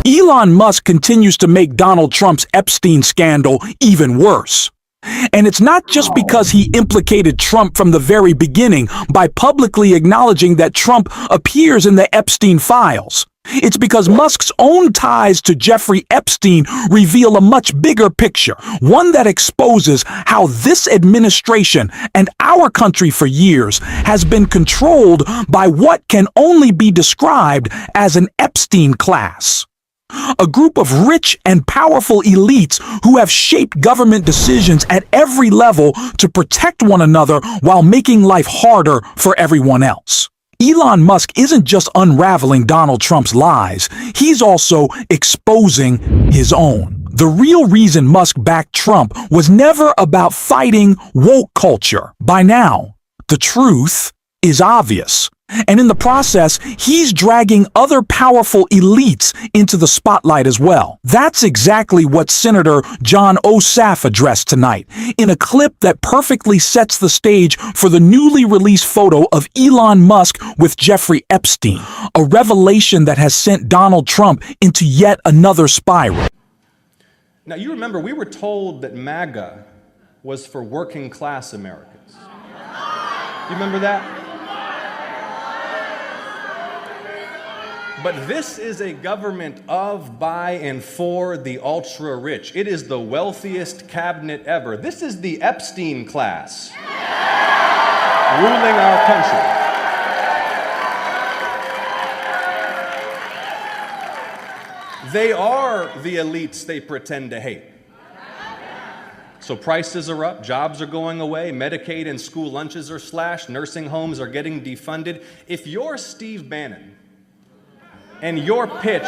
Elon Musk continues to make Donald Trump's Epstein scandal even worse. And it's not just because he implicated Trump from the very beginning by publicly acknowledging that Trump appears in the Epstein files. It's because Musk's own ties to Jeffrey Epstein reveal a much bigger picture, one that exposes how this administration and our country for years has been controlled by what can only be described as an Epstein class. A group of rich and powerful elites who have shaped government decisions at every level to protect one another while making life harder for everyone else. Elon Musk isn't just unraveling Donald Trump's lies, he's also exposing his own. The real reason Musk backed Trump was never about fighting woke culture. By now, the truth is obvious. And in the process, he's dragging other powerful elites into the spotlight as well. That's exactly what Senator John Ossoff addressed tonight, in a clip that perfectly sets the stage for the newly released photo of Elon Musk with Jeffrey Epstein, a revelation that has sent Donald Trump into yet another spiral. Now, you remember, we were told that MAGA was for working class Americans. You remember that? But this is a government of, by, and for the ultra-rich. It is the wealthiest cabinet ever. This is the Epstein class ruling our country. They are the elites they pretend to hate. So prices are up, jobs are going away, Medicaid and school lunches are slashed, nursing homes are getting defunded. If you're Steve Bannon, and your pitch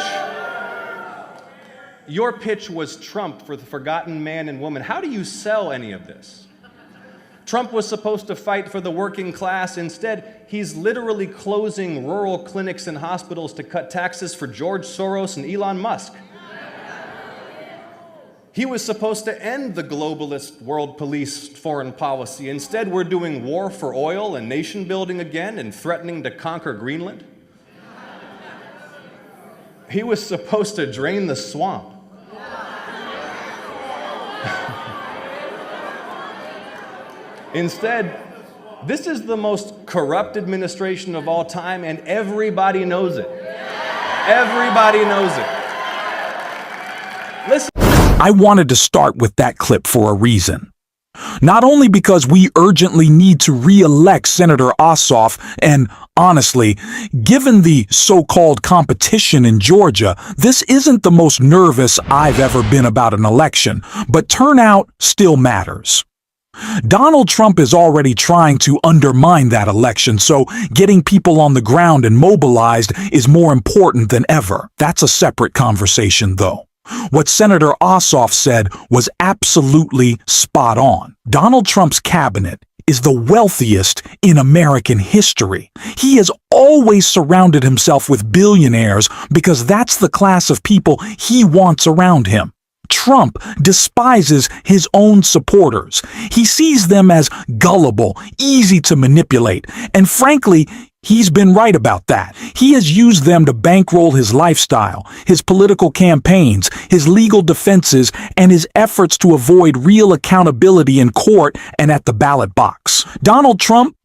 was Trump for the forgotten man and woman, how do you sell any of this? Trump was supposed to fight for the working class. Instead, he's literally closing rural clinics and hospitals to cut taxes for George Soros and Elon Musk. He was supposed to end the globalist world police foreign policy. Instead, we're doing war for oil and nation building again and threatening to conquer Greenland. He was supposed to drain the swamp. Instead, this is the most corrupt administration of all time, and everybody knows it. Everybody knows it. Listen. I wanted to start with that clip for a reason. Not only because we urgently need to re-elect Senator Ossoff, and honestly, given the so-called competition in Georgia, this isn't the most nervous I've ever been about an election, but turnout still matters. Donald Trump is already trying to undermine that election, so getting people on the ground and mobilized is more important than ever. That's a separate conversation, though. What Senator Ossoff said was absolutely spot on. Donald Trump's cabinet is the wealthiest in American history. He has always surrounded himself with billionaires because that's the class of people he wants around him. Trump despises his own supporters. He sees them as gullible, easy to manipulate, and frankly, he's been right about that. He has used them to bankroll his lifestyle, his political campaigns, his legal defenses, and his efforts to avoid real accountability in court and at the ballot box. Donald Trump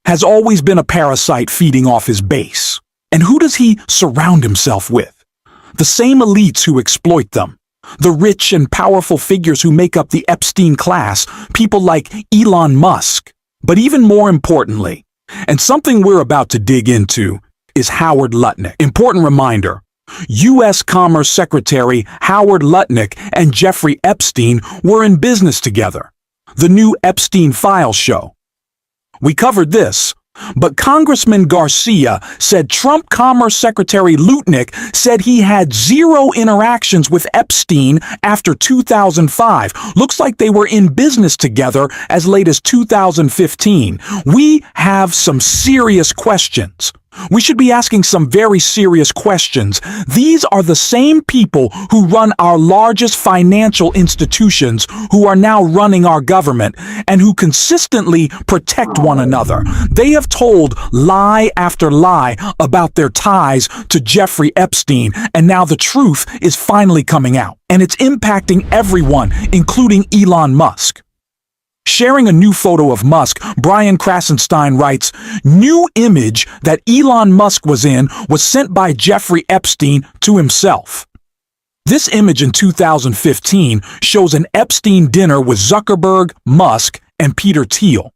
has always been a parasite feeding off his base. And who does he surround himself with? The same elites who exploit them. The rich and powerful figures who make up the Epstein class, people like Elon Musk. But even more importantly, and something we're about to dig into, is Howard Lutnick. Important reminder, U.S. Commerce Secretary Howard Lutnick and Jeffrey Epstein were in business together. The new Epstein Files show. We covered this, but Congressman Garcia said Trump Commerce Secretary Lutnick said he had zero interactions with Epstein after 2005. Looks like they were in business together as late as 2015. We have some serious questions. We should be asking some very serious questions. These are the same people who run our largest financial institutions, who are now running our government, and who consistently protect one another. They have told lie after lie about their ties to Jeffrey Epstein, and now the truth is finally coming out. And it's impacting everyone, including Elon Musk. Sharing a new photo of Musk, Brian Krasenstein writes, "New image that Elon Musk was in was sent by Jeffrey Epstein to himself." This image in 2015 shows an Epstein dinner with Zuckerberg, Musk, and Peter Thiel.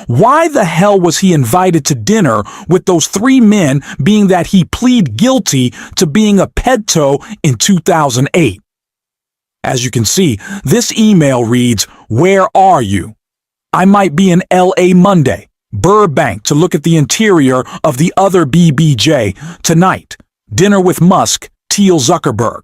Why the hell was he invited to dinner with those three men, being that he pleaded guilty to being a pedo in 2008? As you can see, this email reads, "Where are you? I might be in LA Monday, Burbank to look at the interior of the other BBJ tonight. Dinner with Musk, Thiel, Zuckerberg."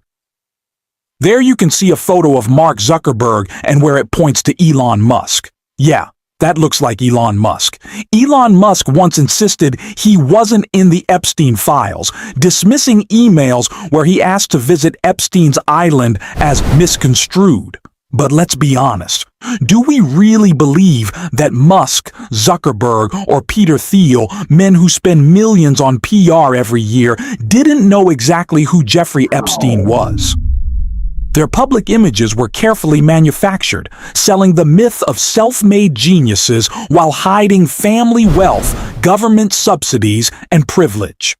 There you can see a photo of Mark Zuckerberg and where it points to Elon Musk. Yeah, that looks like Elon Musk. Elon Musk once insisted he wasn't in the Epstein files, dismissing emails where he asked to visit Epstein's island as misconstrued. But let's be honest. Do we really believe that Musk, Zuckerberg, or Peter Thiel, men who spend millions on PR every year, didn't know exactly who Jeffrey Epstein was? Their public images were carefully manufactured, selling the myth of self-made geniuses while hiding family wealth, government subsidies, and privilege.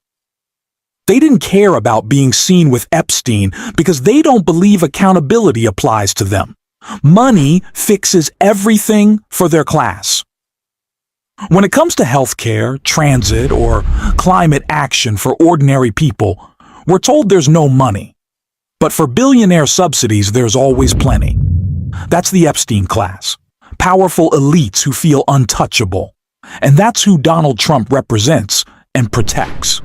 They didn't care about being seen with Epstein because they don't believe accountability applies to them. Money fixes everything for their class. When it comes to healthcare, transit, or climate action for ordinary people, we're told there's no money. But for billionaire subsidies, there's always plenty. That's the Epstein class. Powerful elites who feel untouchable. And that's who Donald Trump represents and protects.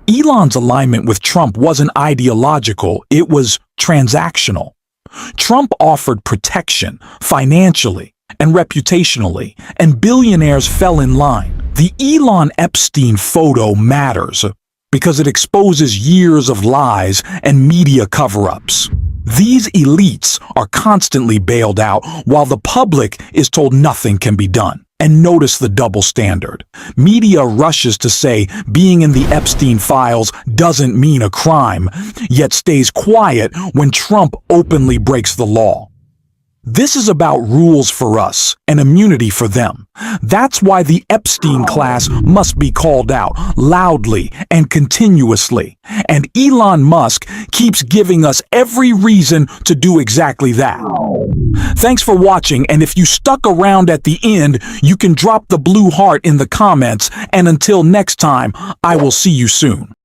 Elon's alignment with Trump wasn't ideological, it was transactional. Trump offered protection financially and reputationally, and billionaires fell in line. The Elon Epstein photo matters because it exposes years of lies and media cover-ups. These elites are constantly bailed out while the public is told nothing can be done. And notice the double standard. Media rushes to say being in the Epstein files doesn't mean a crime, yet stays quiet when Trump openly breaks the law. This is about rules for us and immunity for them. That's why the Epstein class must be called out loudly and continuously. And Elon Musk keeps giving us every reason to do exactly that. Thanks for watching, and if you stuck around at the end, you can drop the blue heart in the comments, and until next time, I will see you soon.